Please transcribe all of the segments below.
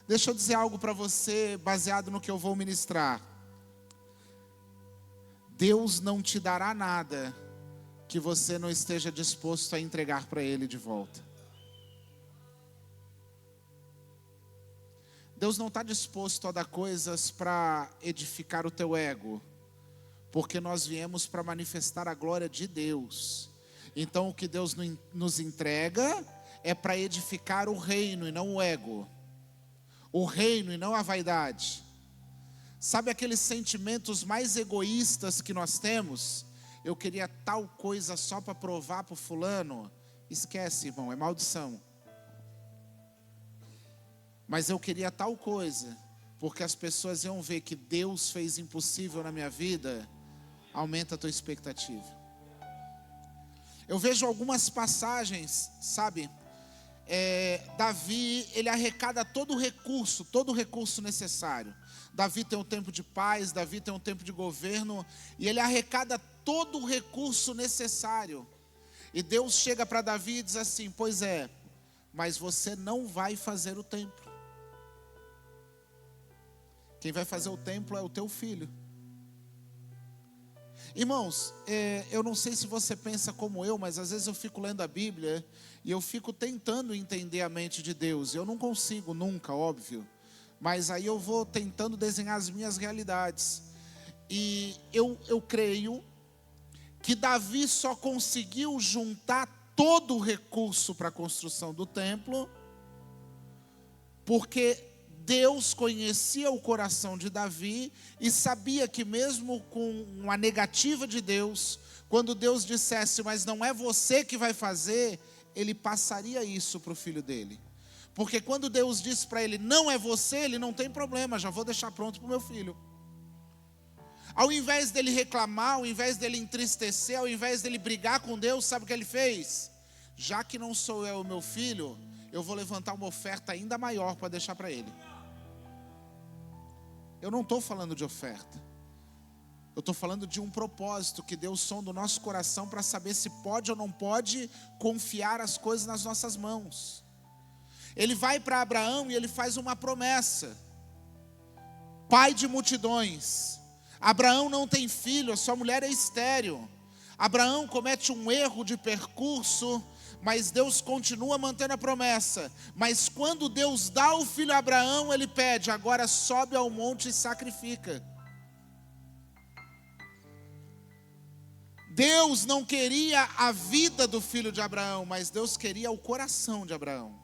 Deixa eu dizer algo para você, baseado no que eu vou ministrar. Deus não te dará nada que você não esteja disposto a entregar para Ele de volta. Deus não está disposto a dar coisas para edificar o teu ego, porque nós viemos para manifestar a glória de Deus. Então o que Deus nos entrega é para edificar o reino e não o ego. O reino e não a vaidade. Sabe aqueles sentimentos mais egoístas que nós temos? Eu queria tal coisa só para provar para o fulano. Esquece, irmão, é maldição. Mas eu queria tal coisa, porque as pessoas iam ver que Deus fez impossível na minha vida. Aumenta a tua expectativa. Eu vejo algumas passagens, sabe? Davi, ele arrecada todo o recurso necessário. Davi tem um tempo de paz, Davi tem um tempo de governo, e ele arrecada todo o recurso necessário. E Deus chega para Davi e diz assim: pois é, mas você não vai fazer o templo. Quem vai fazer o templo é o teu filho. Irmãos, eu não sei se você pensa como eu, mas às vezes eu fico lendo a Bíblia e eu fico tentando entender a mente de Deus. Eu não consigo nunca, óbvio, mas aí eu vou tentando desenhar as minhas realidades. E eu creio que Davi só conseguiu juntar todo o recurso para a construção do templo, porque Deus conhecia o coração de Davi e sabia que mesmo com uma negativa de Deus, quando Deus dissesse, mas não é você que vai fazer, ele passaria isso para o filho dele. Porque quando Deus disse para ele, não é você, ele não tem problema, já vou deixar pronto para o meu filho. Ao invés dele reclamar, ao invés dele entristecer, ao invés dele brigar com Deus, sabe o que ele fez? Já que não sou eu o meu filho, eu vou levantar uma oferta ainda maior para deixar para ele. Eu não estou falando de oferta. Eu estou falando de um propósito que Deus sonda o nosso coração para saber se pode ou não pode confiar as coisas nas nossas mãos. Ele vai para Abraão e ele faz uma promessa. Pai de multidões. Abraão não tem filho, a sua mulher é estéril. Abraão comete um erro de percurso, mas Deus continua mantendo a promessa. Mas quando Deus dá o filho a Abraão, ele pede, agora sobe ao monte e sacrifica. Deus não queria a vida do filho de Abraão, mas Deus queria o coração de Abraão.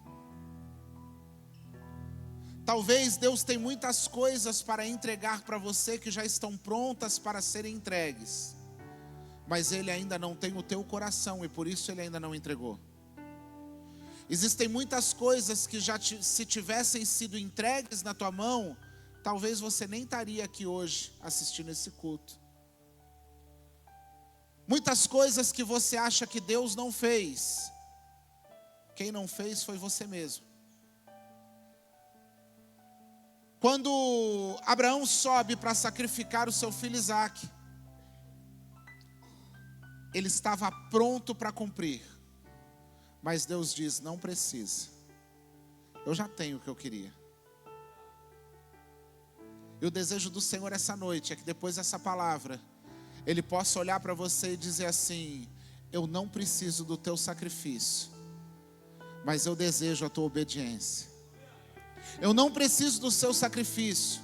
Talvez Deus tem muitas coisas para entregar para você que já estão prontas para serem entregues, mas Ele ainda não tem o teu coração e por isso Ele ainda não entregou. Existem muitas coisas que se tivessem sido entregues na tua mão, talvez você nem estaria aqui hoje assistindo esse culto. Muitas coisas que você acha que Deus não fez, quem não fez foi você mesmo. Quando Abraão sobe para sacrificar o seu filho Isaque, ele estava pronto para cumprir, mas Deus diz, não precisa, eu já tenho o que eu queria. E o desejo do Senhor essa noite é que depois dessa palavra, Ele possa olhar para você e dizer assim, eu não preciso do teu sacrifício, mas eu desejo a tua obediência. Eu não preciso do seu sacrifício,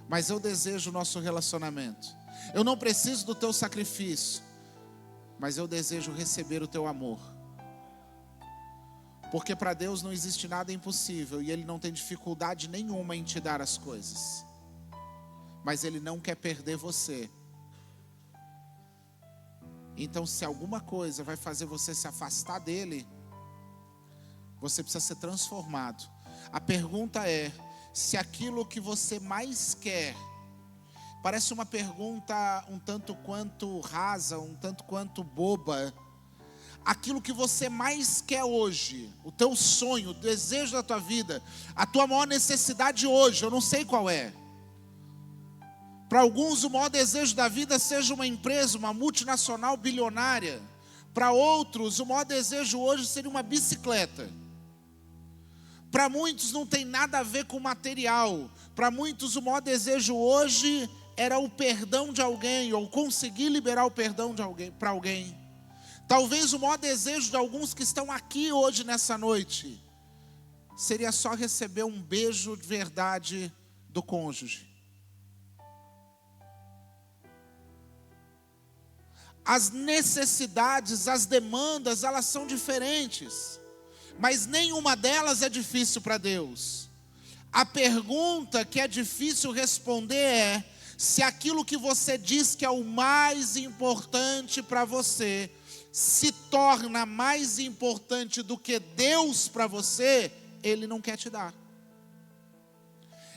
mas eu desejo o nosso relacionamento. Eu não preciso do teu sacrifício, mas eu desejo receber o teu amor. Porque para Deus não existe nada impossível e Ele não tem dificuldade nenhuma em te dar as coisas. Mas Ele não quer perder você. Então, se alguma coisa vai fazer você se afastar dEle, você precisa ser transformado. A pergunta é, se aquilo que você mais quer, parece uma pergunta um tanto quanto rasa, um tanto quanto boba, aquilo que você mais quer hoje, o teu sonho, o desejo da tua vida, a tua maior necessidade hoje, eu não sei qual é. Para alguns o maior desejo da vida seja uma empresa, uma multinacional bilionária. Para outros o maior desejo hoje seria uma bicicleta. Para muitos não tem nada a ver com material. Para muitos o maior desejo hoje era o perdão de alguém, ou conseguir liberar o perdão de alguém, para alguém. Talvez o maior desejo de alguns que estão aqui hoje nessa noite seria só receber um beijo de verdade do cônjuge. As necessidades, as demandas, elas são diferentes, mas nenhuma delas é difícil para Deus. A pergunta que é difícil responder é: se aquilo que você diz que é o mais importante para você se torna mais importante do que Deus para você, Ele não quer te dar.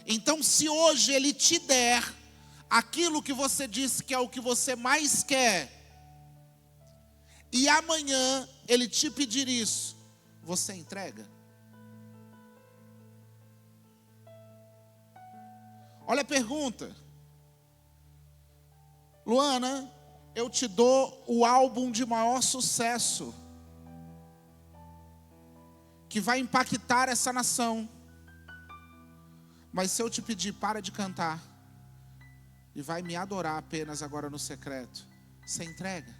Então, se hoje Ele te der aquilo que você disse que é o que você mais quer, e amanhã Ele te pedir isso, você entrega? Olha a pergunta. Luana, eu te dou o álbum de maior sucesso, que vai impactar essa nação. Mas se eu te pedir, para de cantar, e vai me adorar apenas agora no secreto, você entrega?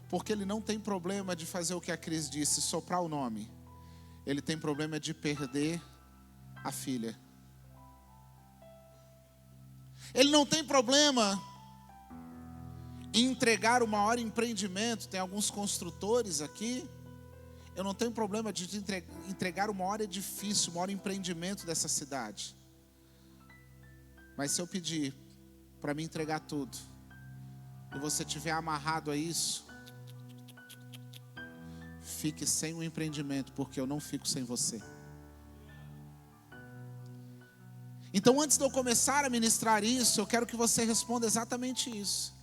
Porque Ele não tem problema de fazer o que a Cris disse, soprar o nome. Ele tem problema de perder a filha. Ele não tem problema em entregar o maior empreendimento. Tem alguns construtores aqui. Eu não tenho problema de entregar o maior edifício, o maior empreendimento dessa cidade. Mas se eu pedir para me entregar tudo, e você estiver amarrado a isso, fique sem o empreendimento, porque eu não fico sem você. Então, antes de eu começar a ministrar isso, eu quero que você responda exatamente isso.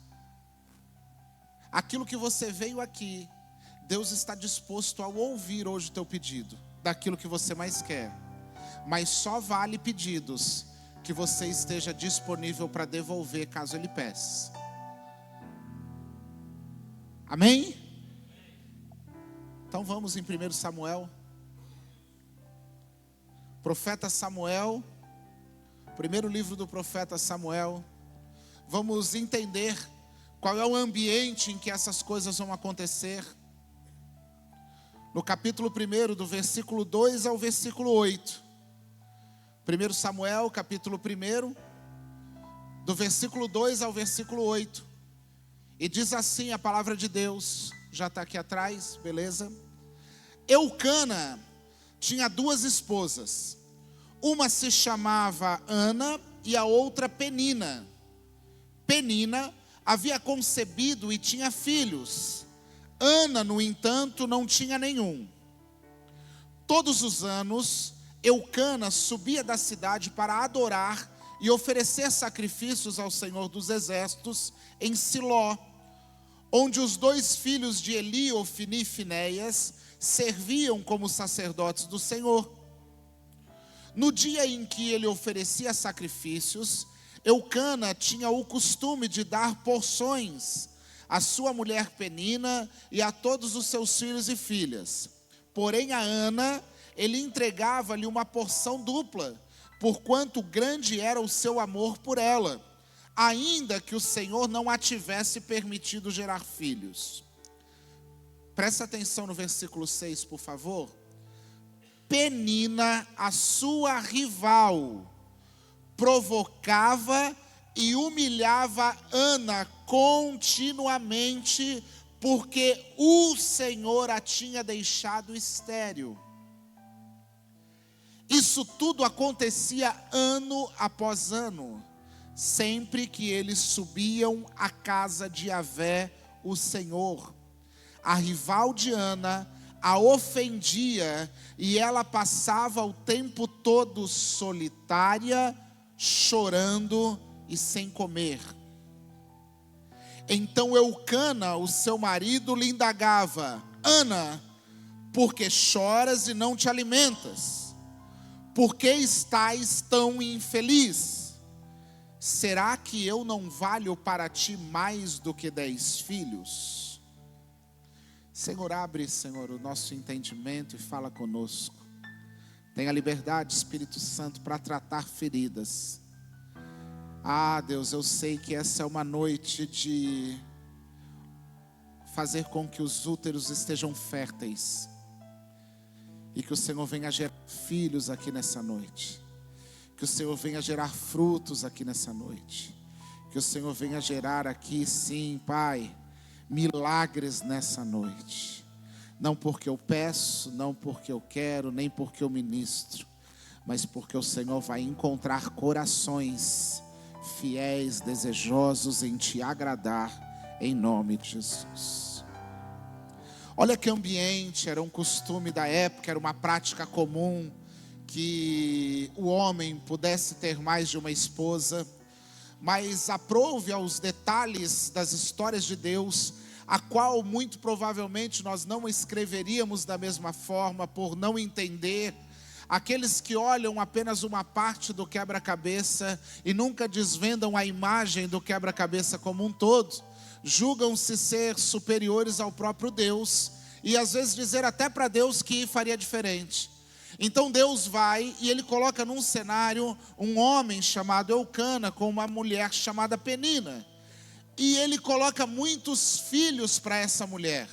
Aquilo que você veio aqui, Deus está disposto a ouvir hoje o teu pedido, daquilo que você mais quer. Mas só vale pedidos que você esteja disponível para devolver, caso Ele peça. Amém? Então vamos em 1 Samuel. Profeta Samuel, primeiro livro do profeta Samuel. Vamos entender qual é o ambiente em que essas coisas vão acontecer. No capítulo 1, do versículo 2 ao versículo 8. 1 Samuel, capítulo 1, do versículo 2 ao versículo 8. E diz assim a palavra de Deus. Já está aqui atrás, beleza? Eucana tinha 2 esposas. Uma se chamava Ana e a outra Penina. Penina havia concebido e tinha filhos. Ana, no entanto, não tinha nenhum. Todos os anos, Eucana subia da cidade para adorar e oferecer sacrifícios ao Senhor dos Exércitos em Siló, onde os 2 filhos de Eli, Ofni e Finéias, serviam como sacerdotes do Senhor. No dia em que ele oferecia sacrifícios, Eucana tinha o costume de dar porções à sua mulher Penina e a todos os seus filhos e filhas. Porém a Ana, ele entregava-lhe uma porção dupla, porquanto grande era o seu amor por ela, ainda que o Senhor não a tivesse permitido gerar filhos. Presta atenção no versículo 6, por favor. Penina, a sua rival, provocava e humilhava Ana continuamente, porque o Senhor a tinha deixado estéril. Isso tudo acontecia ano após ano, sempre que eles subiam à casa de Yahvé, o Senhor. A rival de Ana a ofendia e ela passava o tempo todo solitária, chorando e sem comer. Então Eucana, o seu marido, lhe indagava: Ana, por que choras e não te alimentas? Por que estás tão infeliz? Será que eu não valho para ti mais do que 10 filhos? Senhor, abre, Senhor, o nosso entendimento e fala conosco. Tenha liberdade, Espírito Santo, para tratar feridas. Ah, Deus, eu sei que essa é uma noite de fazer com que os úteros estejam férteis. E que o Senhor venha gerar filhos aqui nessa noite. Que o Senhor venha gerar frutos aqui nessa noite. Que o Senhor venha gerar aqui, sim, Pai, milagres nessa noite. Não porque eu peço, não porque eu quero, nem porque eu ministro, mas porque o Senhor vai encontrar corações fiéis, desejosos em Te agradar, em nome de Jesus. Olha que ambiente, era um costume da época, era uma prática comum, que o homem pudesse ter mais de uma esposa, mas aprove aos detalhes das histórias de Deus, a qual muito provavelmente nós não escreveríamos da mesma forma, por não entender. Aqueles que olham apenas uma parte do quebra-cabeça e nunca desvendam a imagem do quebra-cabeça como um todo, julgam-se ser superiores ao próprio Deus, e às vezes dizer até para Deus que faria diferente. Então Deus vai e Ele coloca num cenário um homem chamado Eucana com uma mulher chamada Penina. E Ele coloca muitos filhos para essa mulher.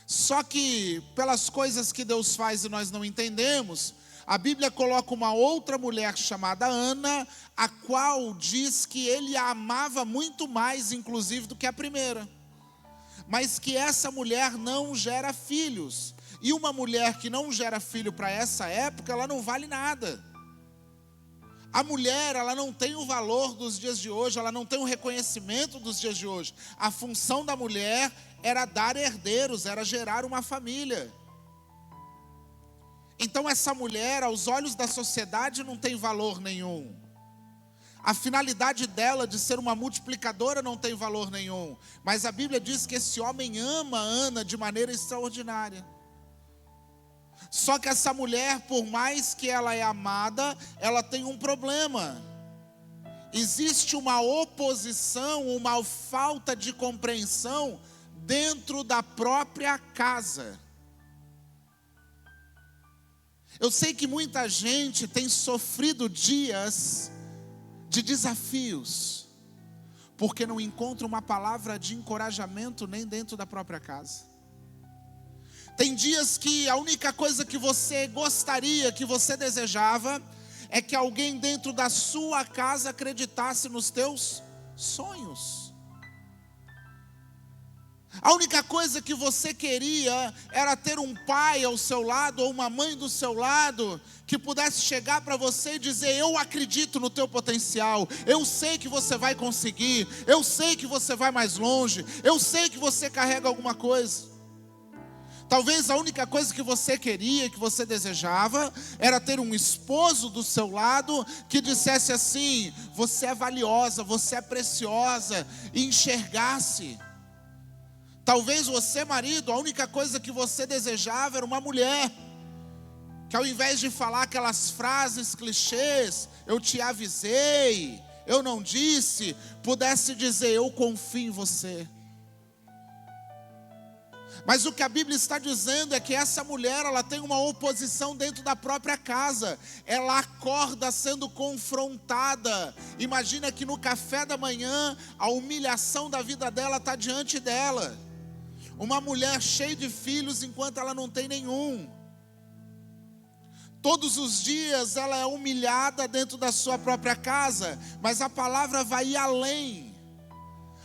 Só que pelas coisas que Deus faz e nós não entendemos, a Bíblia coloca uma outra mulher chamada Ana, a qual diz que Ele a amava muito mais, inclusive, do que a primeira. Mas que essa mulher não gera filhos. E uma mulher que não gera filho para essa época, ela não vale nada. A mulher, ela não tem o valor dos dias de hoje, ela não tem o reconhecimento dos dias de hoje. A função da mulher era dar herdeiros, era gerar uma família. Então essa mulher, aos olhos da sociedade, não tem valor nenhum. A finalidade dela de ser uma multiplicadora não tem valor nenhum. Mas a Bíblia diz que esse homem ama Ana de maneira extraordinária. Só que essa mulher, por mais que ela é amada, ela tem um problema. Existe uma oposição, uma falta de compreensão dentro da própria casa. Eu sei que muita gente tem sofrido dias de desafios, porque não encontra uma palavra de encorajamento nem dentro da própria casa. Tem dias que a única coisa que você gostaria, que você desejava, é que alguém dentro da sua casa acreditasse nos teus sonhos. A única coisa que você queria era ter um pai ao seu lado, ou uma mãe do seu lado, que pudesse chegar para você e dizer: eu acredito no teu potencial, eu sei que você vai conseguir, eu sei que você vai mais longe, eu sei que você carrega alguma coisa. Talvez a única coisa que você queria, que você desejava, era ter um esposo do seu lado que dissesse assim: você é valiosa, você é preciosa, e enxergasse. Talvez você, marido, a única coisa que você desejava era uma mulher que, ao invés de falar aquelas frases clichês, eu te avisei, eu não disse, pudesse dizer: eu confio em você. Mas o que a Bíblia está dizendo é que essa mulher, ela tem uma oposição dentro da própria casa. Ela acorda sendo confrontada. Imagina que no café da manhã, a humilhação da vida dela está diante dela. Uma mulher cheia de filhos enquanto ela não tem nenhum. Todos os dias ela é humilhada dentro da sua própria casa. Mas a palavra vai ir além.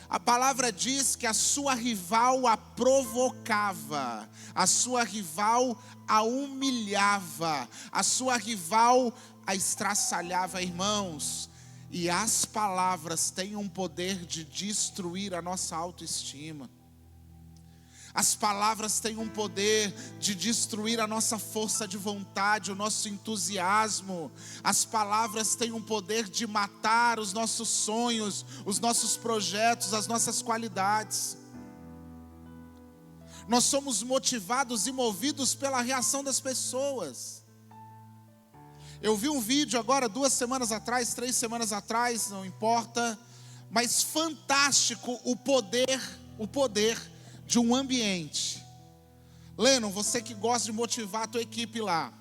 A palavra diz que a sua rival a provocava, a sua rival a humilhava, a sua rival a estraçalhava, irmãos. E as palavras têm um poder de destruir a nossa autoestima. As palavras têm um poder de destruir a nossa força de vontade, o nosso entusiasmo. As palavras têm um poder de matar os nossos sonhos, os nossos projetos, as nossas qualidades. Nós somos motivados e movidos pela reação das pessoas. Eu vi um vídeo agora, 2 semanas atrás, 3 semanas atrás, não importa, mas fantástico o poder de um ambiente. Lennon, você que gosta de motivar a tua equipe lá,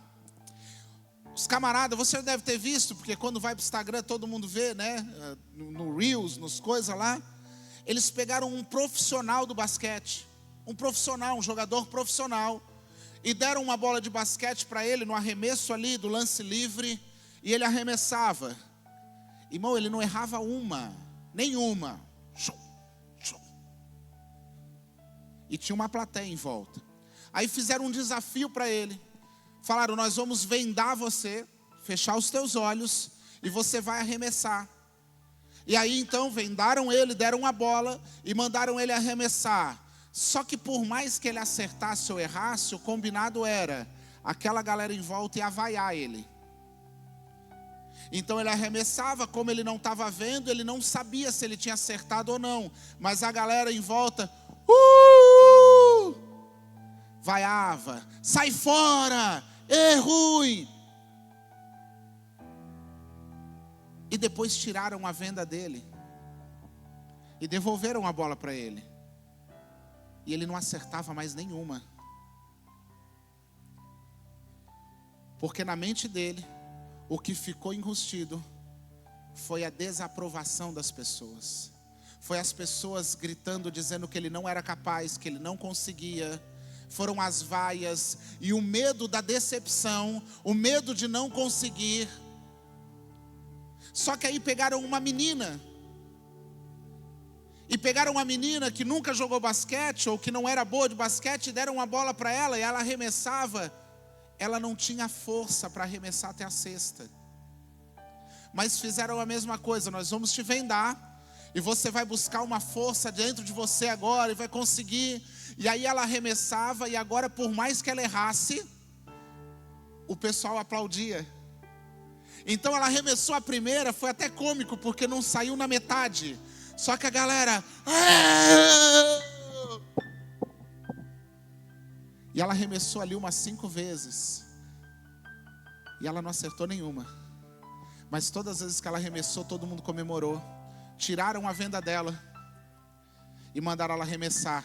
Os camaradas, você deve ter visto, porque quando vai para o Instagram todo mundo vê, né? No Reels, nos coisas lá. Eles pegaram um profissional do basquete, um jogador profissional, e deram uma bola de basquete para ele no arremesso ali do lance livre, e ele arremessava. Irmão, ele não errava nenhuma. E tinha uma plateia em volta. Aí fizeram um desafio para ele. Falaram, nós vamos vendar você, fechar os teus olhos, e você vai arremessar. E aí então vendaram ele, deram uma bola e mandaram ele arremessar. Só que por mais que ele acertasse ou errasse, o combinado era, aquela galera em volta ia vaiar ele. Então ele arremessava, como ele não estava vendo, ele não sabia se ele tinha acertado ou não. Mas a galera em volta, vaiava, sai fora, é ruim. E depois tiraram a venda dele e devolveram a bola para ele. E ele não acertava mais nenhuma. Porque na mente dele, o que ficou enrustido foi a desaprovação das pessoas. Foi as pessoas gritando, dizendo que ele não era capaz, que ele não conseguia. Foram as vaias e o medo da decepção, o medo de não conseguir. Só que aí pegaram uma menina. E pegaram uma menina que nunca jogou basquete, ou que não era boa de basquete, e deram uma bola para ela, e ela arremessava. Ela não tinha força para arremessar até a cesta. Mas fizeram a mesma coisa, nós vamos te vendar, e você vai buscar uma força dentro de você agora, e vai conseguir. E aí ela arremessava, e agora por mais que ela errasse, o pessoal aplaudia. Então ela arremessou a primeira, foi até cômico, porque não saiu na metade. Só que a galera... E ela arremessou ali umas 5 vezes. E ela não acertou nenhuma. Mas todas as vezes que ela arremessou, todo mundo comemorou. Tiraram a venda dela e mandaram ela arremessar.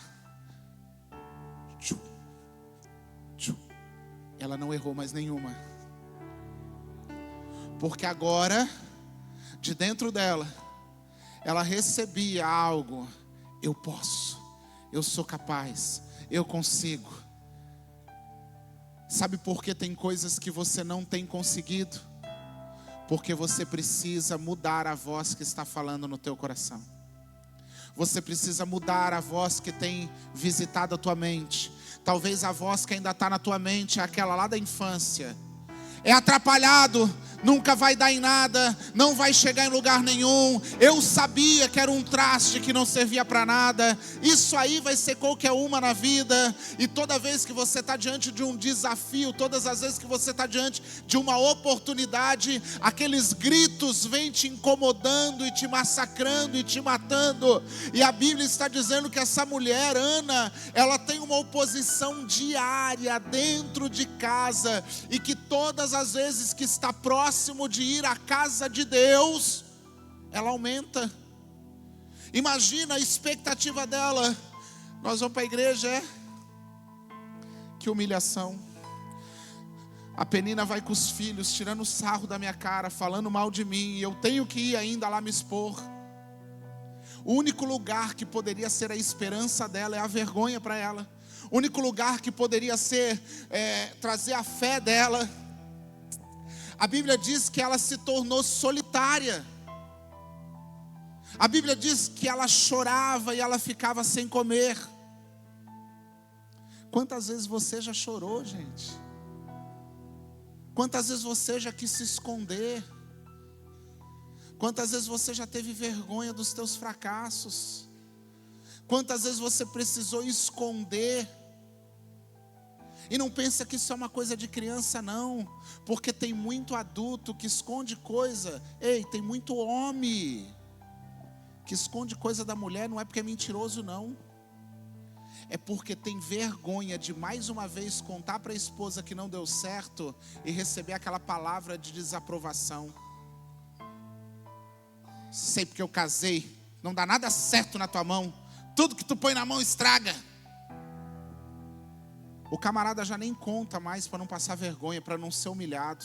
Ela não errou mais nenhuma. Porque agora, de dentro dela, ela recebia algo. Eu posso, eu sou capaz, eu consigo. Sabe por que tem coisas que você não tem conseguido? Porque você precisa mudar a voz que está falando no teu coração. Você precisa mudar a voz que tem visitado a tua mente. Talvez a voz que ainda está na tua mente é aquela lá da infância. É atrapalhado, nunca vai dar em nada, não vai chegar em lugar nenhum. Eu sabia que era um traste que não servia para nada. Isso aí vai ser qualquer uma na vida. E toda vez que você está diante de um desafio, todas as vezes que você está diante de uma oportunidade, aqueles gritos vêm te incomodando e te massacrando e te matando. E a Bíblia está dizendo que essa mulher, Ana, ela tem uma oposição diária dentro de casa. E que todas as vezes que está próximo de ir à casa de Deus, ela aumenta. Imagina a expectativa dela. Nós vamos para a igreja, que humilhação. A Penina vai com os filhos, tirando sarro da minha cara, falando mal de mim, e eu tenho que ir ainda lá me expor. O único lugar que poderia ser a esperança dela é a vergonha para ela. O único lugar que poderia ser trazer a fé dela. A Bíblia diz que ela se tornou solitária. A Bíblia diz que ela chorava e ela ficava sem comer. Quantas vezes você já chorou, gente? Quantas vezes você já quis se esconder? Quantas vezes você já teve vergonha dos teus fracassos? Quantas vezes você precisou esconder? E não pensa que isso é uma coisa de criança não, porque tem muito adulto que esconde coisa. Ei, tem muito homem que esconde coisa da mulher, não é porque é mentiroso não. É porque tem vergonha de mais uma vez contar para a esposa que não deu certo e receber aquela palavra de desaprovação. Sei porque eu casei, não dá nada certo na tua mão, tudo que tu põe na mão estraga. O camarada já nem conta mais para não passar vergonha, para não ser humilhado.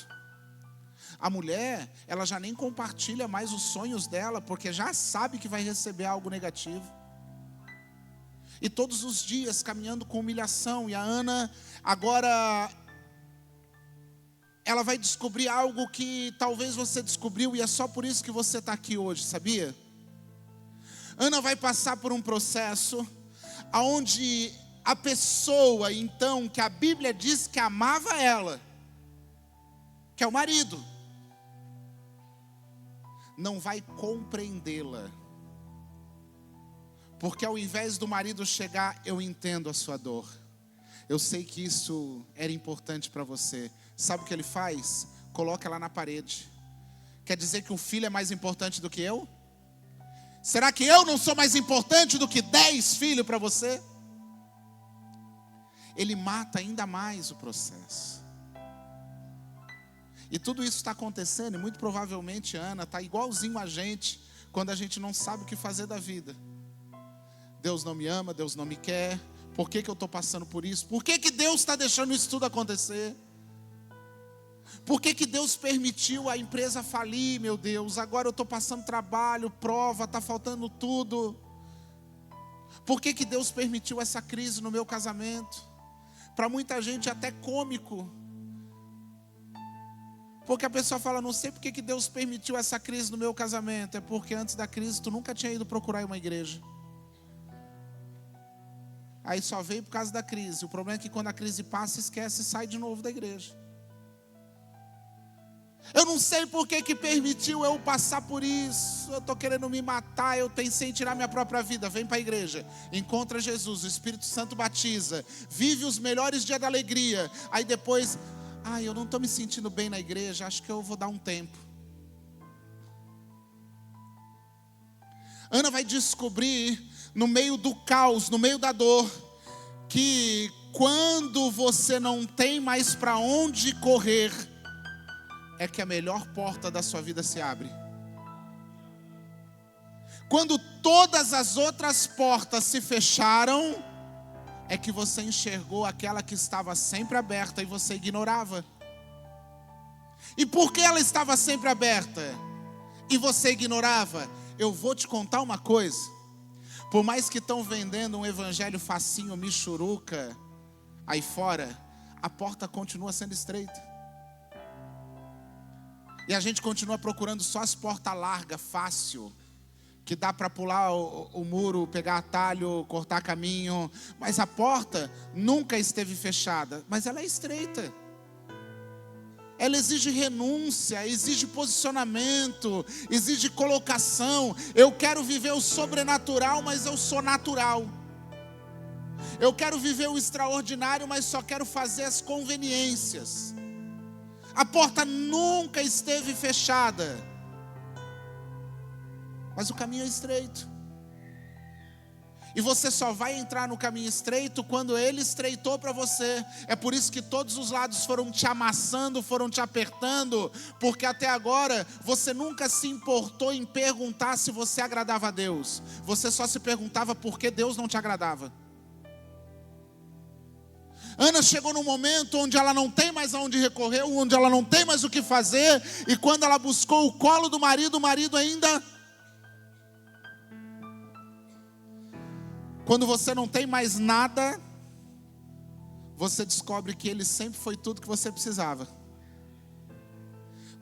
A mulher, ela já nem compartilha mais os sonhos dela, porque já sabe que vai receber algo negativo. E todos os dias caminhando com humilhação. E a Ana, agora, ela vai descobrir algo que talvez você descobriu, e é só por isso que você está aqui hoje, sabia? Ana vai passar por um processo onde a pessoa, então, que a Bíblia diz que amava ela, que é o marido, não vai compreendê-la. Porque ao invés do marido chegar, eu entendo a sua dor. Eu sei que isso era importante para você. Sabe o que ele faz? Coloca ela na parede. Quer dizer que o filho é mais importante do que eu? Será que eu não sou mais importante do que 10 filhos para você? Ele mata ainda mais o processo. E tudo isso está acontecendo, e muito provavelmente Ana está igualzinho a gente, quando a gente não sabe o que fazer da vida. Deus não me ama, Deus não me quer. Por que eu estou passando por isso? Por que Deus está deixando isso tudo acontecer? Por que Deus permitiu a empresa falir, meu Deus? Agora eu estou passando trabalho, prova, está faltando tudo. Por que Deus permitiu essa crise no meu casamento? Para muita gente é até cômico. Porque a pessoa fala, não sei por que Deus permitiu essa crise no meu casamento. É porque antes da crise tu nunca tinha ido procurar uma igreja. Aí só veio por causa da crise. O problema é que quando a crise passa, esquece e sai de novo da igreja. Eu não sei por que permitiu eu passar por isso. Eu estou querendo me matar, eu pensei em tirar minha própria vida. Vem para a igreja, encontra Jesus, o Espírito Santo batiza, vive os melhores dias da alegria. Aí depois, eu não estou me sentindo bem na igreja, acho que eu vou dar um tempo. Ana vai descobrir, no meio do caos, no meio da dor, que quando você não tem mais para onde correr, é que a melhor porta da sua vida se abre. Quando todas as outras portas se fecharam, é que você enxergou aquela que estava sempre aberta e você ignorava. E por que ela estava sempre aberta e você ignorava? Eu vou te contar uma coisa. Por mais que estão vendendo um evangelho facinho, michuruca, aí fora, a porta continua sendo estreita. E a gente continua procurando só as portas largas, fácil, que dá para pular o muro, pegar atalho, cortar caminho. Mas a porta nunca esteve fechada, mas ela é estreita. Ela exige renúncia, exige posicionamento, exige colocação. Eu quero viver o sobrenatural, mas eu sou natural. Eu quero viver o extraordinário, mas só quero fazer as conveniências. A porta nunca esteve fechada, mas o caminho é estreito. E você só vai entrar no caminho estreito quando ele estreitou para você. É por isso que todos os lados foram te amassando, foram te apertando, porque até agora você nunca se importou em perguntar se você agradava a Deus. Você só se perguntava por que Deus não te agradava. Ana chegou num momento onde ela não tem mais aonde recorrer, onde ela não tem mais o que fazer, e quando ela buscou o colo do marido, o marido ainda... Quando você não tem mais nada, você descobre que ele sempre foi tudo que você precisava.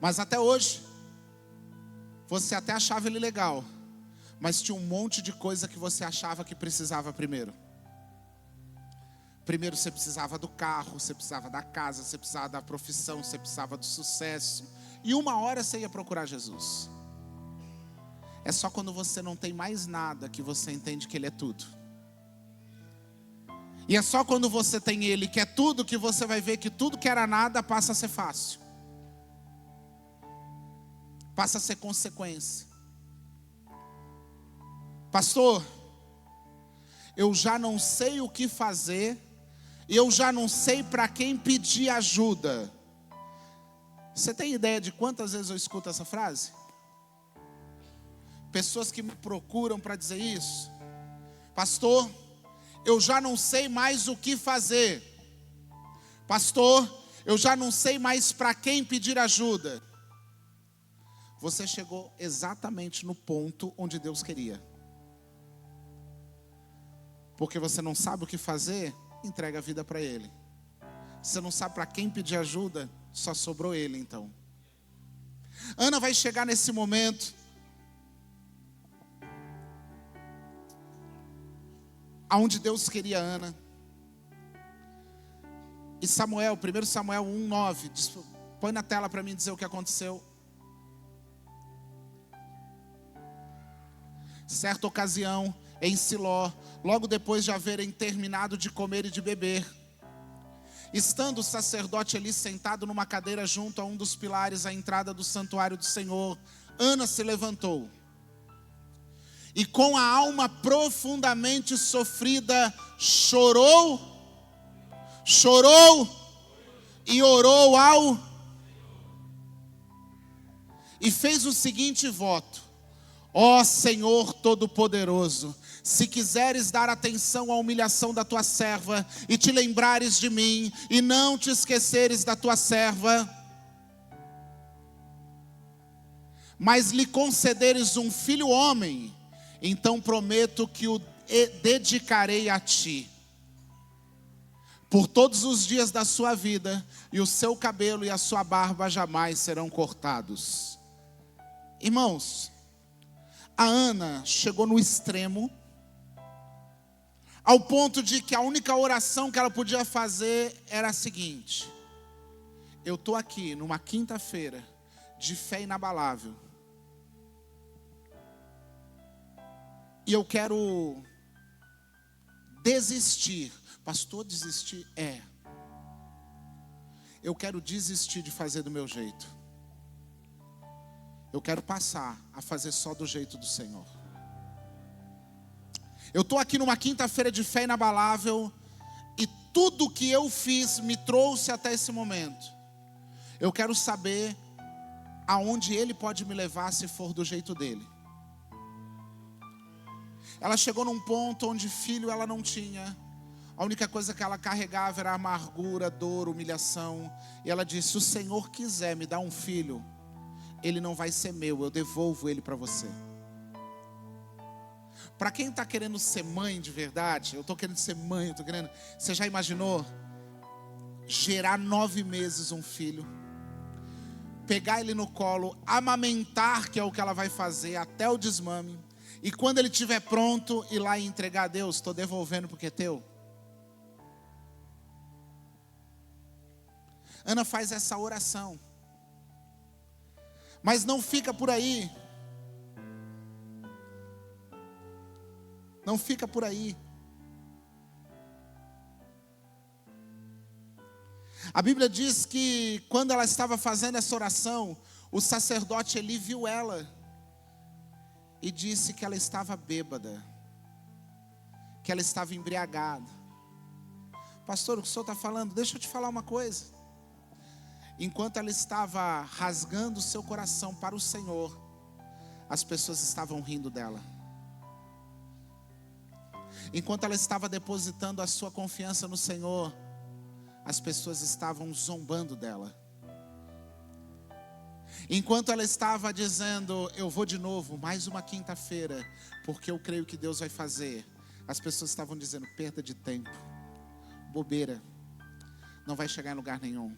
Mas até hoje, você até achava ele legal, mas tinha um monte de coisa que você achava que precisava primeiro. Primeiro você precisava do carro, você precisava da casa, você precisava da profissão, você precisava do sucesso. E uma hora você ia procurar Jesus. É só quando você não tem mais nada que você entende que Ele é tudo. E é só quando você tem Ele que é tudo, que você vai ver que tudo que era nada passa a ser fácil. Passa a ser consequência. Pastor, eu já não sei o que fazer, eu já não sei para quem pedir ajuda. Você tem ideia de quantas vezes eu escuto essa frase? Pessoas que me procuram para dizer isso. Pastor, eu já não sei mais o que fazer. Pastor, eu já não sei mais para quem pedir ajuda. você chegou exatamente no ponto onde Deus queria. Porque você não sabe o que fazer, entrega a vida para Ele. Você não sabe para quem pedir ajuda, só sobrou Ele então. Ana vai chegar nesse momento aonde Deus queria Ana. E Samuel, 1 Samuel 1:9, põe na tela para mim dizer o que aconteceu. Certa ocasião, em Siló, logo depois de haverem terminado de comer e de beber, estando o sacerdote Eli sentado numa cadeira junto a um dos pilares à entrada do santuário do Senhor, Ana se levantou e com a alma profundamente sofrida, chorou e orou e fez o seguinte voto: ó Senhor Todo-Poderoso, se quiseres dar atenção à humilhação da tua serva, e te lembrares de mim, e não te esqueceres da tua serva, mas lhe concederes um filho homem, então prometo que o dedicarei a ti por todos os dias da sua vida, e o seu cabelo e a sua barba jamais serão cortados. Irmãos, a Ana chegou no extremo, ao ponto de que a única oração que ela podia fazer era a seguinte: eu estou aqui numa quinta-feira de fé inabalável, e eu quero desistir. Pastor, desistir? Eu quero desistir de fazer do meu jeito. Eu quero passar a fazer só do jeito do Senhor. Eu estou aqui numa quinta-feira de fé inabalável, e tudo que eu fiz me trouxe até esse momento. Eu quero saber aonde Ele pode me levar se for do jeito dEle. Ela chegou num ponto onde filho ela não tinha. A única coisa que ela carregava era amargura, dor, humilhação. E ela disse: se o Senhor quiser me dar um filho, ele não vai ser meu, eu devolvo ele para você. Para quem está querendo ser mãe de verdade, eu estou querendo ser mãe, você já imaginou? Gerar 9 meses um filho, pegar ele no colo, amamentar, que é o que ela vai fazer, até o desmame, e quando ele estiver pronto, ir lá e entregar a Deus: estou devolvendo porque é teu. Ana faz essa oração, mas não fica por aí. Não fica por aí. A Bíblia diz que quando ela estava fazendo essa oração, o sacerdote Eli viu ela e disse que ela estava bêbada, que ela estava embriagada. Pastor, o que o senhor está falando? Deixa eu te falar uma coisa. Enquanto ela estava rasgando o seu coração para o Senhor, as pessoas estavam rindo dela. Enquanto ela estava depositando a sua confiança no Senhor, as pessoas estavam zombando dela. Enquanto ela estava dizendo: eu vou de novo, mais uma quinta-feira, porque eu creio que Deus vai fazer, as pessoas estavam dizendo: perda de tempo, bobeira, não vai chegar em lugar nenhum.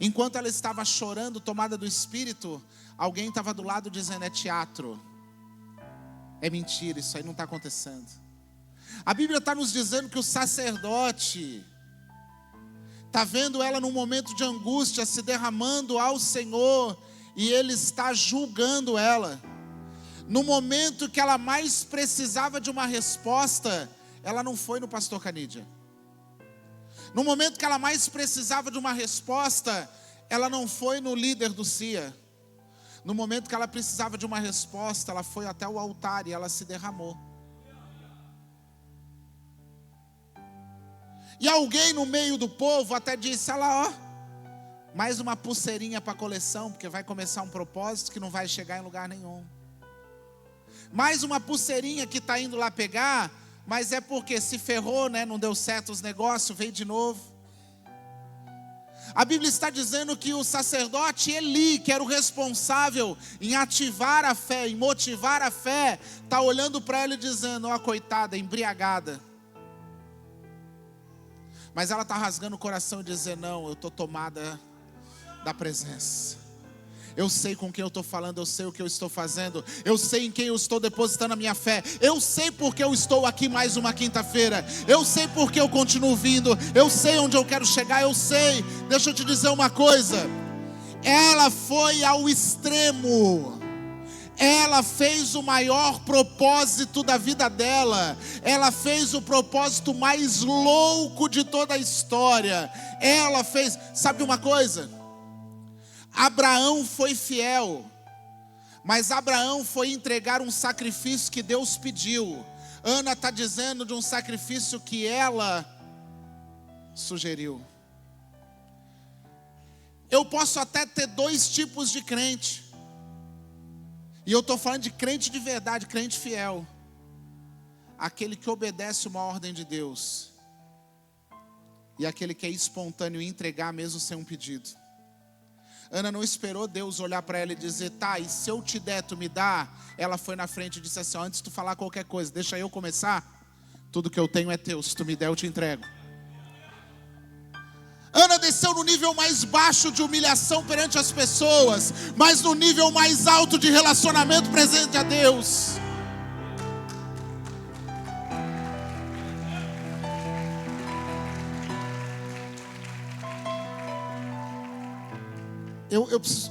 Enquanto ela estava chorando, tomada do Espírito, alguém estava do lado dizendo: é teatro, é mentira, isso aí não está acontecendo. A Bíblia está nos dizendo que o sacerdote está vendo ela num momento de angústia, se derramando ao Senhor, e ele está julgando ela. No momento que ela mais precisava de uma resposta, ela não foi no pastor Canídia. No momento que ela mais precisava de uma resposta, ela não foi no líder do CIA. No momento que ela precisava de uma resposta, ela foi até o altar e ela se derramou. E alguém no meio do povo até disse: olha lá, ó, mais uma pulseirinha para coleção, porque vai começar um propósito que não vai chegar em lugar nenhum. Mais uma pulseirinha que está indo lá pegar, mas é porque se ferrou, né? Não deu certo os negócios, veio de novo. A Bíblia está dizendo que o sacerdote Eli, que era o responsável em ativar a fé, em motivar a fé, está olhando para ela e dizendo: ó, coitada, embriagada. Mas ela está rasgando o coração e dizendo: não, eu estou tomada da presença. Eu sei com quem eu estou falando, eu sei o que eu estou fazendo, eu sei em quem eu estou depositando a minha fé, eu sei porque eu estou aqui mais uma quinta-feira, eu sei porque eu continuo vindo, eu sei onde eu quero chegar, eu sei. Deixa eu te dizer uma coisa, ela foi ao extremo, ela fez o maior propósito da vida dela, ela fez o propósito mais louco de toda a história, ela fez, sabe uma coisa? Abraão foi fiel, mas Abraão foi entregar um sacrifício que Deus pediu. Ana está dizendo de um sacrifício que ela sugeriu. Eu posso até ter dois tipos de crente, e eu estou falando de crente de verdade, crente fiel. Aquele que obedece uma ordem de Deus, e aquele que é espontâneo em entregar mesmo sem um pedido. Ana não esperou Deus olhar para ela e dizer: tá, e se eu te der, tu me dá? Ela foi na frente e disse assim: antes de tu falar qualquer coisa, deixa eu começar. Tudo que eu tenho é teu, se tu me der eu te entrego. Ana desceu no nível mais baixo de humilhação perante as pessoas, mas no nível mais alto de relacionamento presente a Deus.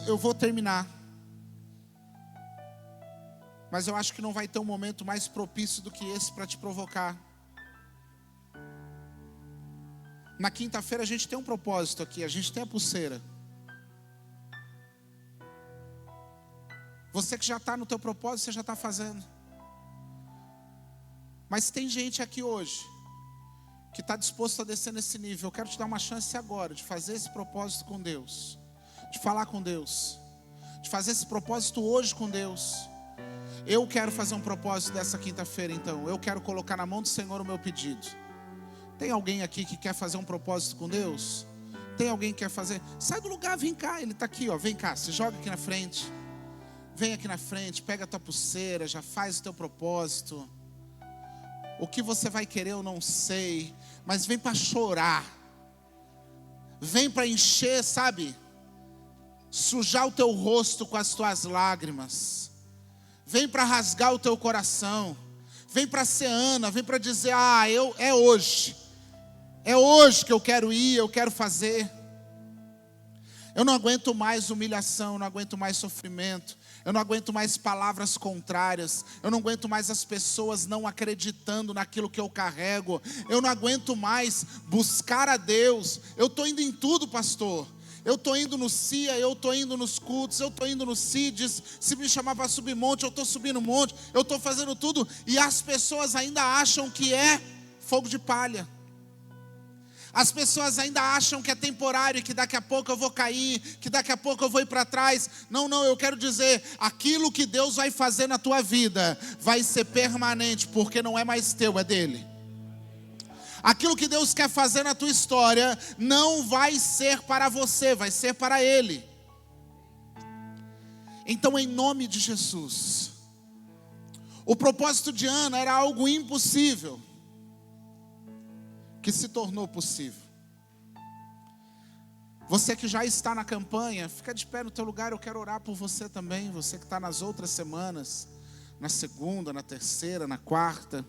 Eu vou terminar, mas eu acho que não vai ter um momento mais propício do que esse para te provocar. Na quinta-feira a gente tem um propósito aqui, a gente tem a pulseira. Você que já está no teu propósito, você já está fazendo. Mas tem gente aqui hoje que está disposto a descer nesse nível. Eu quero te dar uma chance agora de fazer esse propósito com Deus, de falar com Deus, de fazer esse propósito hoje com Deus. Eu quero fazer um propósito dessa quinta-feira, então. Eu quero colocar na mão do Senhor o meu pedido. Tem alguém aqui que quer fazer um propósito com Deus? Tem alguém que quer fazer? Sai do lugar, vem cá, ele está aqui, ó. Vem cá, se joga aqui na frente. Vem aqui na frente, pega a tua pulseira, já faz o teu propósito. O que você vai querer eu não sei, mas vem para chorar. Vem para encher, sabe? Sujar o teu rosto com as tuas lágrimas. Vem para rasgar o teu coração. Vem para ser Ana, vem para dizer: é hoje. É hoje que eu quero ir, eu quero fazer. Eu não aguento mais humilhação, eu não aguento mais sofrimento. Eu não aguento mais palavras contrárias. Eu não aguento mais as pessoas não acreditando naquilo que eu carrego. Eu não aguento mais buscar a Deus. Eu estou indo em tudo, pastor. Eu estou indo no CIA, eu estou indo nos cultos, eu estou indo no CIDs. Se me chamar para subir monte, eu estou subindo monte. Eu estou fazendo tudo. E as pessoas ainda acham que é fogo de palha. As pessoas ainda acham que é temporário, que daqui a pouco eu vou cair, que daqui a pouco eu vou ir para trás. Não, eu quero dizer, aquilo que Deus vai fazer na tua vida vai ser permanente, porque não é mais teu, é dele. Aquilo que Deus quer fazer na tua história não vai ser para você, vai ser para Ele. Então, em nome de Jesus, o propósito de Ana era algo impossível, que se tornou possível. Você que já está na campanha, fica de pé no teu lugar, eu quero orar por você também. Você que está nas outras semanas, na segunda, na terceira, na quarta.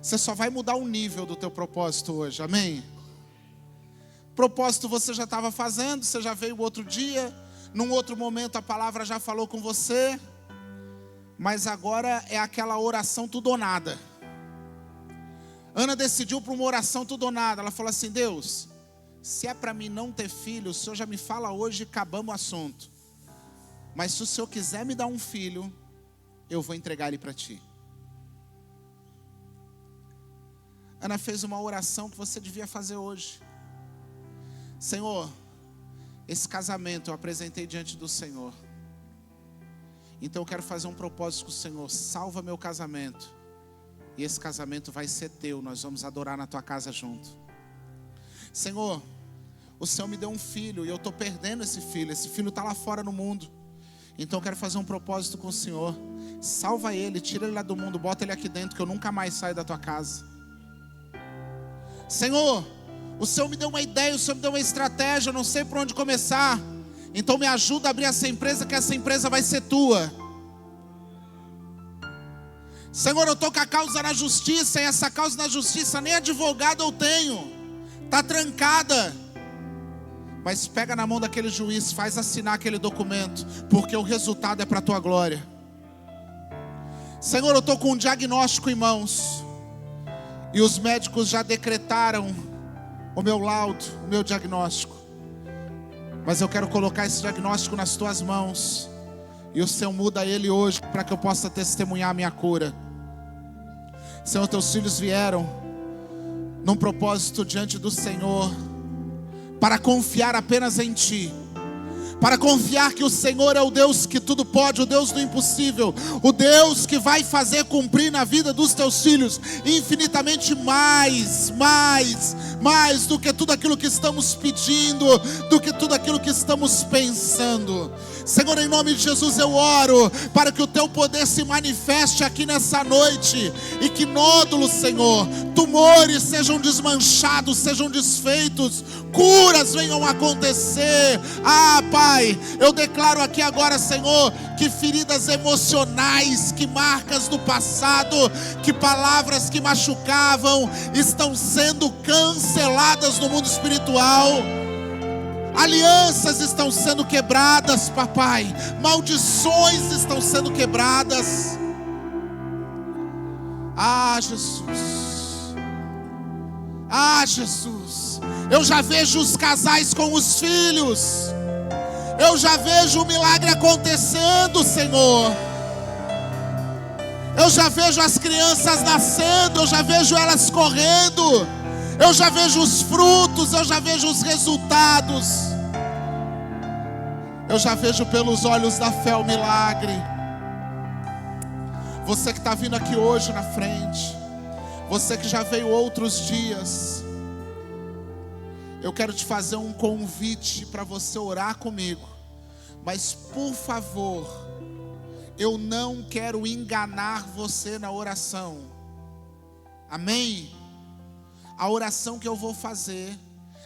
Você só vai mudar o nível do teu propósito hoje, amém? Propósito você já estava fazendo, você já veio outro dia, num outro momento a palavra já falou com você, mas agora é aquela oração tudo ou nada. Ana decidiu por uma oração tudo ou nada. Ela falou assim: Deus, se é para mim não ter filho, o Senhor já me fala hoje e acabamos o assunto. Mas se o Senhor quiser me dar um filho, eu vou entregar ele para ti. Ana fez uma oração que você devia fazer hoje. Senhor, esse casamento eu apresentei diante do Senhor. Então eu quero fazer um propósito com o Senhor. Salva meu casamento. E esse casamento vai ser teu. Nós vamos adorar na tua casa junto. Senhor, o Senhor me deu um filho e eu estou perdendo esse filho está lá fora no mundo. Então eu quero fazer um propósito com o Senhor. Salva ele, tira ele lá do mundo, bota ele aqui dentro, que eu nunca mais saio da tua casa. Senhor, o Senhor me deu uma ideia, o Senhor me deu uma estratégia, eu não sei por onde começar. Então me ajuda a abrir essa empresa, que essa empresa vai ser tua. Senhor, eu estou com a causa na justiça, e essa causa na justiça nem advogado eu tenho, está trancada. Mas pega na mão daquele juiz, faz assinar aquele documento, porque o resultado é para a tua glória. Senhor, eu estou com um diagnóstico em mãos, e os médicos já decretaram o meu laudo, o meu diagnóstico. Mas eu quero colocar esse diagnóstico nas tuas mãos, e o Senhor muda ele hoje, para que eu possa testemunhar a minha cura. Senhor, teus filhos vieram num propósito diante do Senhor, para confiar apenas em Ti, para confiar que o Senhor é o Deus que tudo pode, o Deus do impossível, o Deus que vai fazer cumprir na vida dos teus filhos infinitamente mais do que tudo aquilo que estamos pedindo, do que tudo aquilo que estamos pensando. Senhor, em nome de Jesus eu oro para que o teu poder se manifeste aqui nessa noite, e que nódulos, Senhor, tumores sejam desmanchados, sejam desfeitos, curas venham acontecer. Pai, eu declaro aqui agora, Senhor, que feridas emocionais, que marcas do passado, que palavras que machucavam, estão sendo canceladas no mundo espiritual. Alianças estão sendo quebradas, papai. Maldições estão sendo quebradas. Jesus. Jesus. Eu já vejo os casais com os filhos. Eu já vejo o milagre acontecendo, Senhor. Eu já vejo as crianças nascendo. Eu já vejo elas correndo. Eu já vejo os frutos, eu já vejo os resultados. Eu já vejo pelos olhos da fé o milagre. Você que está vindo aqui hoje na frente, você que já veio outros dias, eu quero te fazer um convite para você orar comigo. Mas por favor, eu não quero enganar você na oração. Amém? A oração que eu vou fazer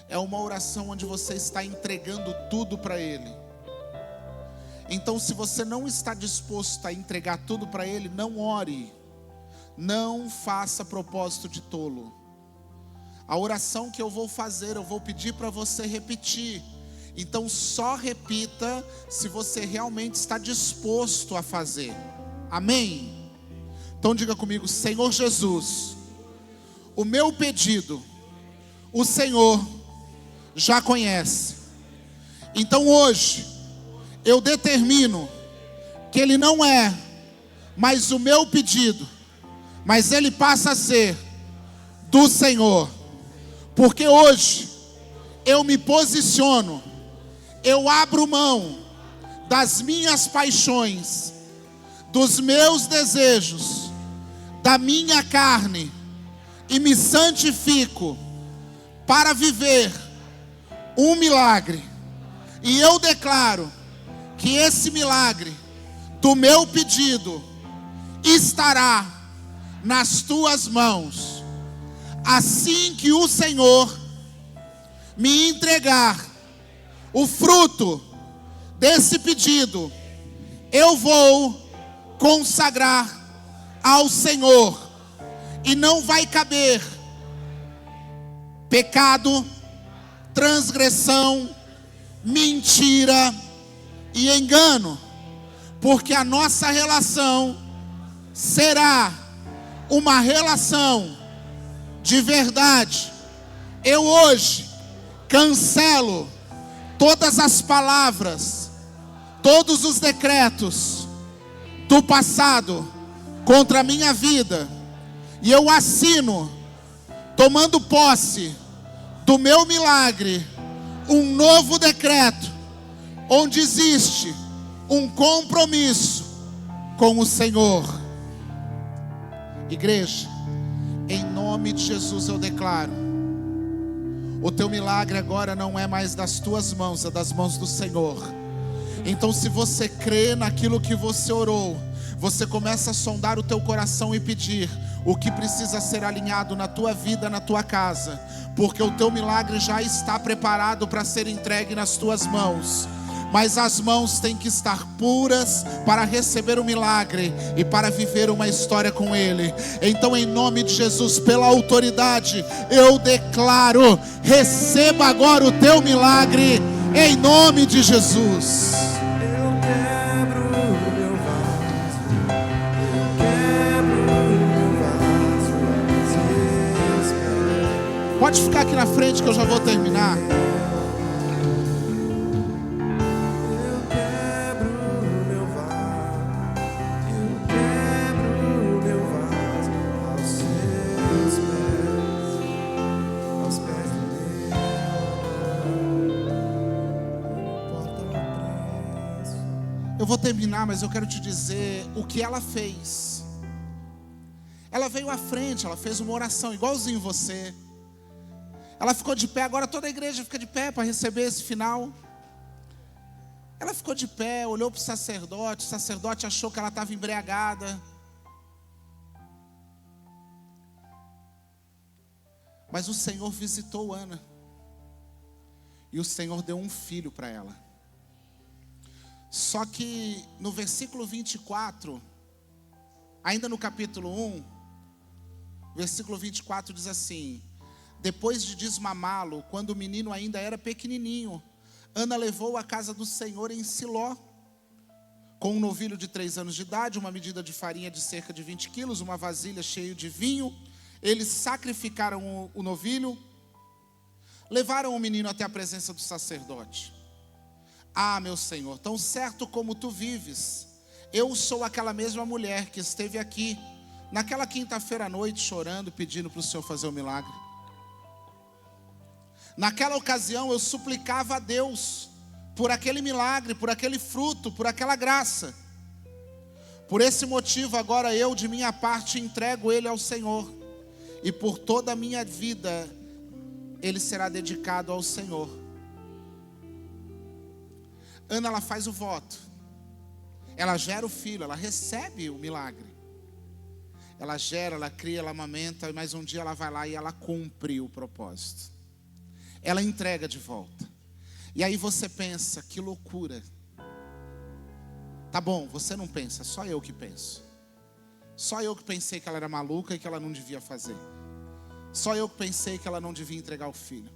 é uma oração onde você está entregando tudo para Ele. Então, se você não está disposto a entregar tudo para Ele, não ore. Não faça propósito de tolo. A oração que eu vou fazer, eu vou pedir para você repetir. Então, só repita se você realmente está disposto a fazer. Amém? Então, diga comigo: Senhor Jesus, o meu pedido, o Senhor já conhece. Então hoje, eu determino que ele não é mais o meu pedido, mas ele passa a ser do Senhor. Porque hoje, eu me posiciono, eu abro mão das minhas paixões, dos meus desejos, da minha carne, e me santifico para viver um milagre. E eu declaro que esse milagre do meu pedido estará nas tuas mãos. Assim que o Senhor me entregar o fruto desse pedido, eu vou consagrar ao Senhor. E não vai caber pecado, transgressão, mentira e engano, porque a nossa relação será uma relação de verdade. Eu hoje cancelo todas as palavras, todos os decretos do passado contra a minha vida. E eu assino, tomando posse do meu milagre, um novo decreto, onde existe um compromisso com o Senhor. Igreja, em nome de Jesus eu declaro: O teu milagre agora não é mais das tuas mãos, é das mãos do Senhor. Então, se você crê naquilo que você orou, você começa a sondar o teu coração e pedir o que precisa ser alinhado na tua vida, na tua casa, porque o teu milagre já está preparado para ser entregue nas tuas mãos. Mas as mãos têm que estar puras para receber o milagre e para viver uma história com Ele. Então, em nome de Jesus, pela autoridade, eu declaro: receba agora o teu milagre, em nome de Jesus. Pode ficar aqui na frente que eu já vou terminar. Eu vou terminar, mas eu quero te dizer o que ela fez. Ela veio à frente, ela fez uma oração igualzinho você. Ela ficou de pé, agora toda a igreja fica de pé para receber esse final. Ela ficou de pé, olhou para o sacerdote achou que ela estava embriagada. Mas o Senhor visitou Ana. E o Senhor deu um filho para ela. Só que no versículo 24, ainda no capítulo 1, versículo 24 diz assim: depois de desmamá-lo, quando o menino ainda era pequenininho, Ana levou-o à casa do Senhor em Siló, com um novilho de 3 anos de idade, uma medida de farinha de cerca de 20 quilos, uma vasilha cheia de vinho. Eles sacrificaram o novilho, levaram o menino até a presença do sacerdote. Ah, meu Senhor, tão certo como tu vives, eu sou aquela mesma mulher que esteve aqui naquela quinta-feira à noite chorando, pedindo para o Senhor fazer o milagre. Naquela ocasião eu suplicava a Deus por aquele milagre, por aquele fruto, por aquela graça. Por esse motivo agora eu de minha parte entrego ele ao Senhor, e por toda a minha vida ele será dedicado ao Senhor. Ana, ela faz o voto, ela gera o filho, ela recebe o milagre. Ela gera, ela cria, ela amamenta, mas um dia ela vai lá e ela cumpre o propósito. Ela entrega de volta. E aí você pensa, que loucura. Tá bom, você não pensa, só eu que penso. Só eu que pensei que ela era maluca e que ela não devia fazer. Só eu que pensei que ela não devia entregar o filho.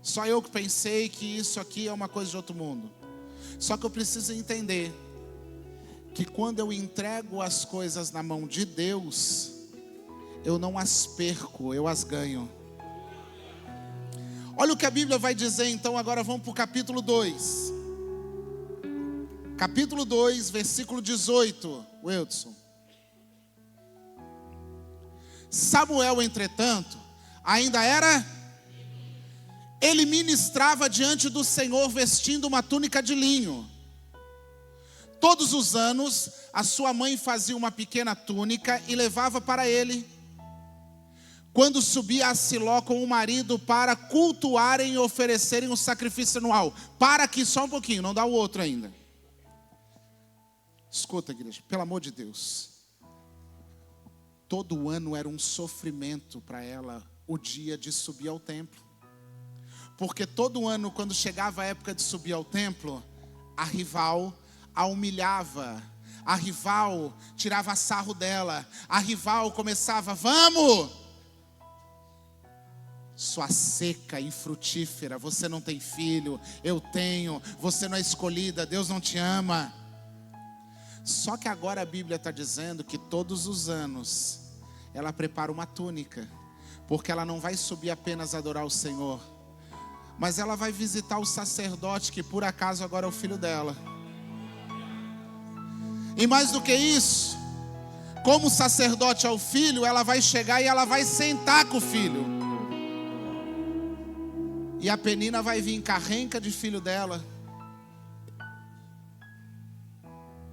Só eu que pensei que isso aqui é uma coisa de outro mundo. Só que eu preciso entender que quando eu entrego as coisas na mão de Deus, eu não as perco, eu as ganho. Olha o que a Bíblia vai dizer então, agora vamos para o capítulo 2. Capítulo 2, versículo 18, Wilson. Samuel, entretanto, ainda era... Ele ministrava diante do Senhor vestindo uma túnica de linho. Todos os anos, a sua mãe fazia uma pequena túnica e levava para ele. Quando subia a Siló com o marido para cultuarem e oferecerem um sacrifício anual. Para aqui só um pouquinho, não dá o outro ainda. Escuta, igreja, pelo amor de Deus. Todo ano era um sofrimento para ela o dia de subir ao templo. Porque todo ano, quando chegava a época de subir ao templo, a rival a humilhava, a rival tirava sarro dela, a rival começava: vamos! Sua seca e frutífera, você não tem filho, eu tenho, você não é escolhida, Deus não te ama. Só que agora a Bíblia está dizendo que todos os anos ela prepara uma túnica, porque ela não vai subir apenas a adorar o Senhor, mas ela vai visitar o sacerdote, que por acaso agora é o filho dela. E mais do que isso, como o sacerdote é o filho, ela vai chegar e ela vai sentar com o filho. E a Penina vai vir carrenca de filho dela,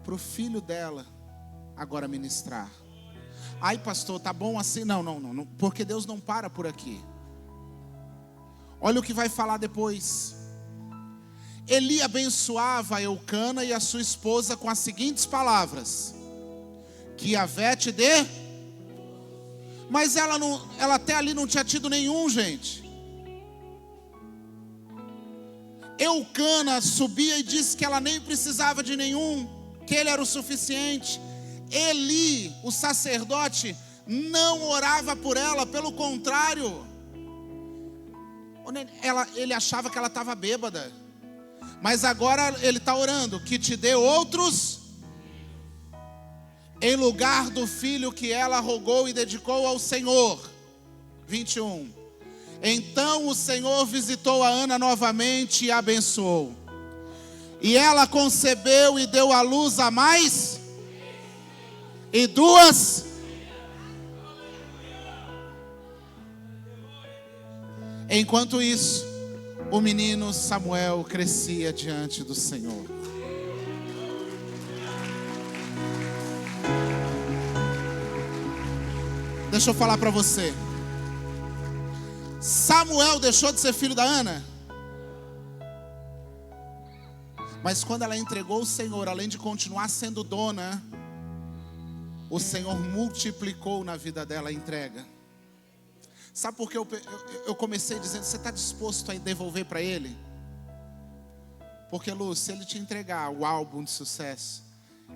para o filho dela agora ministrar. Ai, pastor, tá bom assim? Não, porque Deus não para por aqui. Olha o que vai falar depois. Eli abençoava Eucana e a sua esposa com as seguintes palavras: que Yahvé te dê. Mas ela até ali não tinha tido nenhum, gente. Eucana subia e disse que ela nem precisava de nenhum, que ele era o suficiente. Eli, o sacerdote, não orava por ela, pelo contrário, ele achava que ela estava bêbada. Mas agora ele está orando, que te dê outros, em lugar do filho que ela rogou e dedicou ao Senhor. 21. Então o Senhor visitou a Ana novamente e a abençoou. E ela concebeu e deu à luz a mais e duas. Enquanto isso, o menino Samuel crescia diante do Senhor. Deixa eu falar para você. Samuel deixou de ser filho da Ana. Mas quando ela entregou o Senhor, além de continuar sendo dona, o Senhor multiplicou na vida dela a entrega. Sabe por que eu comecei dizendo, você está disposto a devolver para Ele? Porque, Lu, se Ele te entregar o álbum de sucesso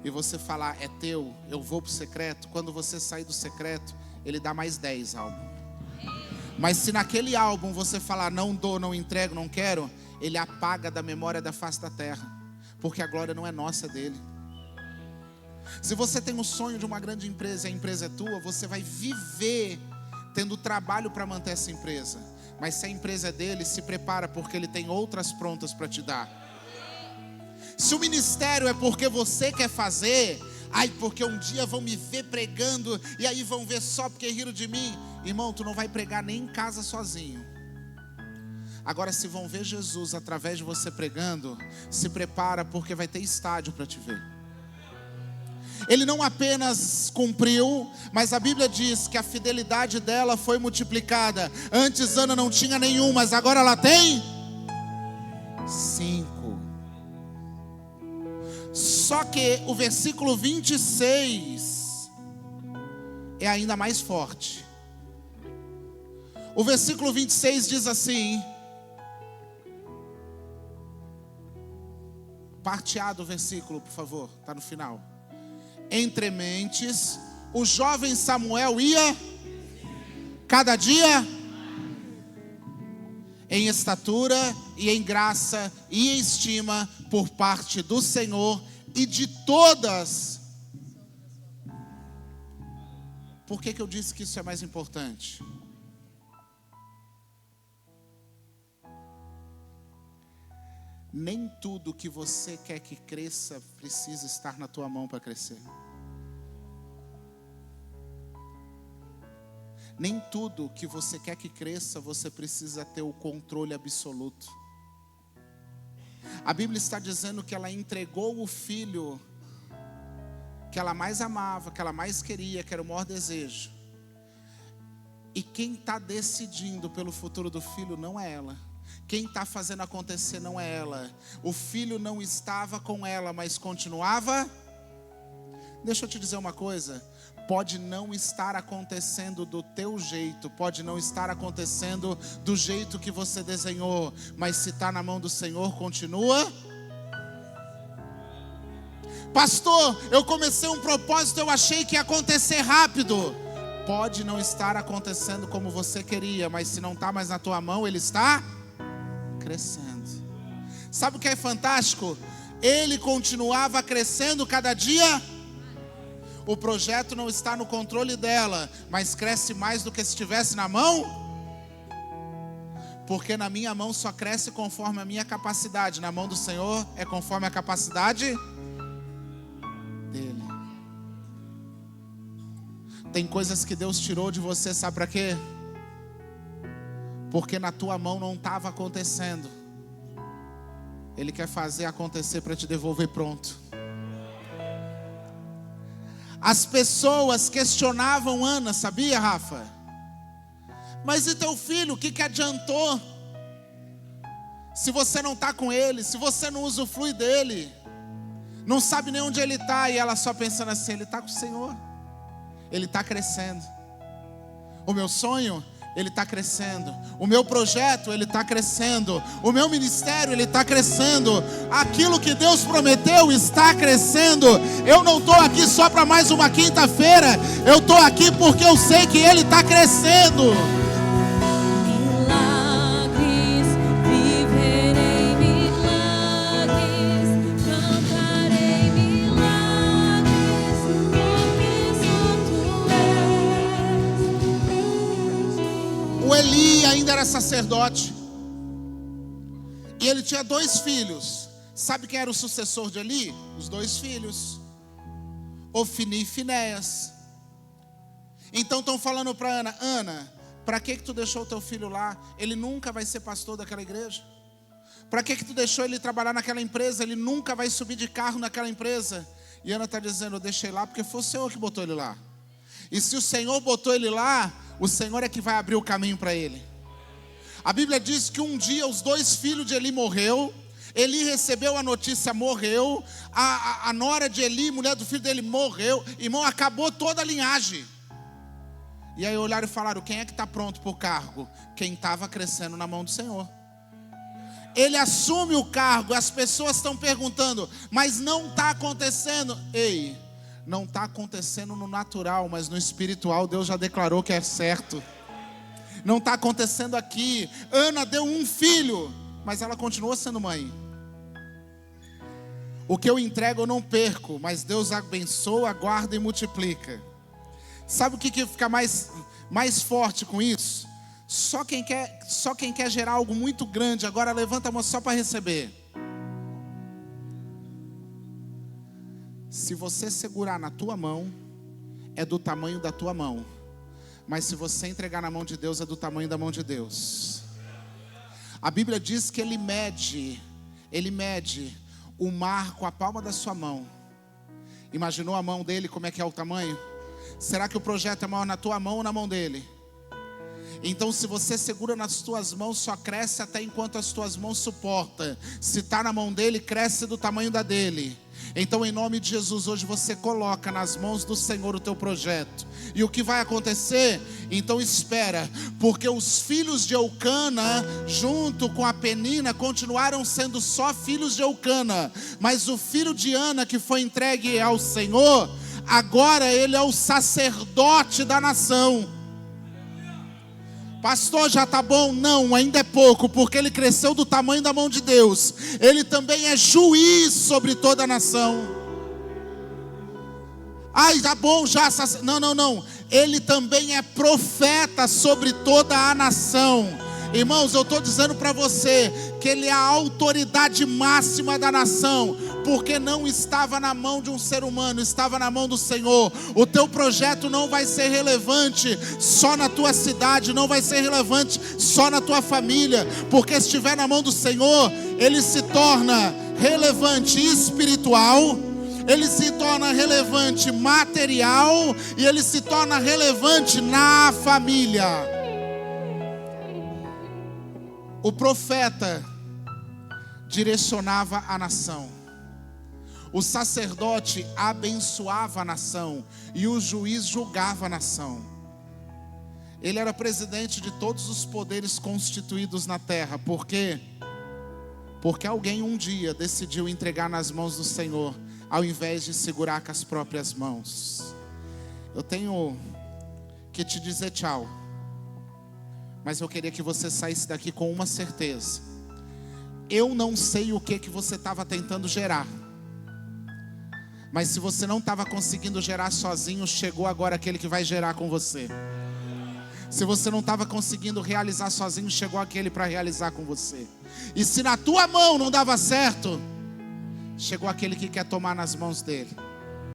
e você falar, é teu, eu vou para o secreto, quando você sair do secreto, Ele dá mais 10 álbuns. Mas se naquele álbum você falar, não dou, não entrego, não quero, Ele apaga da memória da face da terra. Porque a glória não é nossa, é dele. Se você tem o sonho de uma grande empresa e a empresa é tua, você vai viver tendo trabalho para manter essa empresa. Mas se a empresa é dele, se prepara, porque ele tem outras prontas para te dar. Se o ministério é porque você quer fazer, porque um dia vão me ver pregando, e aí vão ver só porque riram de mim. Irmão, tu não vai pregar nem em casa sozinho. Agora, se vão ver Jesus através de você pregando, se prepara, porque vai ter estádio para te ver. Ele não apenas cumpriu, mas a Bíblia diz que a fidelidade dela foi multiplicada. Antes Ana não tinha nenhum, mas agora ela tem 5. Só que o versículo 26 é ainda mais forte. O versículo 26 diz assim, parte A do versículo, por favor, está no final. Entre mentes, o jovem Samuel ia cada dia em estatura e em graça e em estima por parte do Senhor e de todas. Por que eu disse que isso é mais importante? Nem tudo que você quer que cresça precisa estar na tua mão para crescer. Nem tudo que você quer que cresça, você precisa ter o controle absoluto. A Bíblia está dizendo que ela entregou o filho que ela mais amava, que ela mais queria, que era o maior desejo. E quem está decidindo pelo futuro do filho não é ela. Quem está fazendo acontecer não é ela. O filho não estava com ela, mas continuava. Deixa eu te dizer uma coisa. Pode não estar acontecendo do teu jeito, pode não estar acontecendo do jeito que você desenhou, mas se está na mão do Senhor, continua. Pastor, eu comecei um propósito, eu achei que ia acontecer rápido. Pode não estar acontecendo como você queria, mas se não está mais na tua mão, ele está crescendo. Sabe o que é fantástico? Ele continuava crescendo cada dia. O projeto não está no controle dela, mas cresce mais do que se estivesse na mão. Porque na minha mão só cresce conforme a minha capacidade. Na mão do Senhor é conforme a capacidade dele. Tem coisas que Deus tirou de você, sabe para quê? Porque na tua mão não estava acontecendo. Ele quer fazer acontecer para te devolver pronto. As pessoas questionavam Ana, sabia, Rafa? Mas e teu filho, o que adiantou? se você não está com ele, se você não usufrui dele, não sabe nem onde ele está, e ela só pensando assim, ele está com o Senhor, ele está crescendo. O meu sonho, ele está crescendo. O meu projeto, ele está crescendo. O meu ministério, ele está crescendo. Aquilo que Deus prometeu está crescendo. Eu não estou aqui só para mais uma quinta-feira. Eu estou aqui porque eu sei que ele está crescendo. O Eli ainda era sacerdote. E ele tinha 2 filhos. Sabe quem era o sucessor de Eli? Os 2 filhos, Ofni e Finéias. Então estão falando para Ana: Ana, para que tu deixou o teu filho lá? Ele nunca vai ser pastor daquela igreja. Para que tu deixou ele trabalhar naquela empresa? Ele nunca vai subir de carro naquela empresa. E Ana está dizendo: eu deixei lá porque foi o Senhor que botou ele lá. E se o Senhor botou ele lá, o Senhor é que vai abrir o caminho para ele. A Bíblia diz que um dia os 2 filhos de Eli morreu. Eli recebeu a notícia, morreu. A nora de Eli, mulher do filho dele, morreu. Irmão, acabou toda a linhagem. E aí olharam e falaram: quem é que está pronto para o cargo? Quem estava crescendo na mão do Senhor. Ele assume o cargo. As pessoas estão perguntando: mas não está acontecendo. Ei, não está acontecendo no natural, mas no espiritual Deus já declarou que é certo. Não está acontecendo aqui. Ana deu um filho, mas ela continuou sendo mãe. O que eu entrego eu não perco, mas Deus abençoa, guarda e multiplica. Sabe o que fica mais forte com isso? Só quem quer gerar algo muito grande. Agora levanta a mão só para receber. Se você segurar na tua mão, é do tamanho da tua mão. Mas se você entregar na mão de Deus, é do tamanho da mão de Deus. A Bíblia diz que Ele mede o mar com a palma da sua mão. Imaginou a mão dele, como é que é o tamanho? Será que o projeto é maior na tua mão ou na mão dele? Então se você segura nas tuas mãos, só cresce até enquanto as tuas mãos suportam. Se está na mão dele, cresce do tamanho da dele. Então em nome de Jesus, hoje você coloca nas mãos do Senhor o teu projeto. E o que vai acontecer? Então espera, porque os filhos de Eucana, junto com a Penina, continuaram sendo só filhos de Eucana. Mas o filho de Ana, que foi entregue ao Senhor, agora ele é o sacerdote da nação. Pastor, já está bom? Não, ainda é pouco, porque ele cresceu do tamanho da mão de Deus. Ele também é juiz sobre toda a nação. Ai, tá bom já. Não. Ele também é profeta sobre toda a nação. Irmãos, eu estou dizendo para você que ele é a autoridade máxima da nação, porque não estava na mão de um ser humano, estava na mão do Senhor. O teu projeto não vai ser relevante só na tua cidade, não vai ser relevante só na tua família, porque se estiver na mão do Senhor, ele se torna relevante espiritual, ele se torna relevante material e ele se torna relevante na família. O profeta direcionava a nação, o sacerdote abençoava a nação e o juiz julgava a nação. Ele era presidente de todos os poderes constituídos na terra. Por quê? Porque alguém um dia decidiu entregar nas mãos do Senhor, ao invés de segurar com as próprias mãos. Eu tenho que te dizer tchau, mas eu queria que você saísse daqui com uma certeza. Eu não sei o que você estava tentando gerar, mas se você não estava conseguindo gerar sozinho, chegou agora aquele que vai gerar com você. Se você não estava conseguindo realizar sozinho, chegou aquele para realizar com você. E se na tua mão não dava certo, chegou aquele que quer tomar nas mãos dele.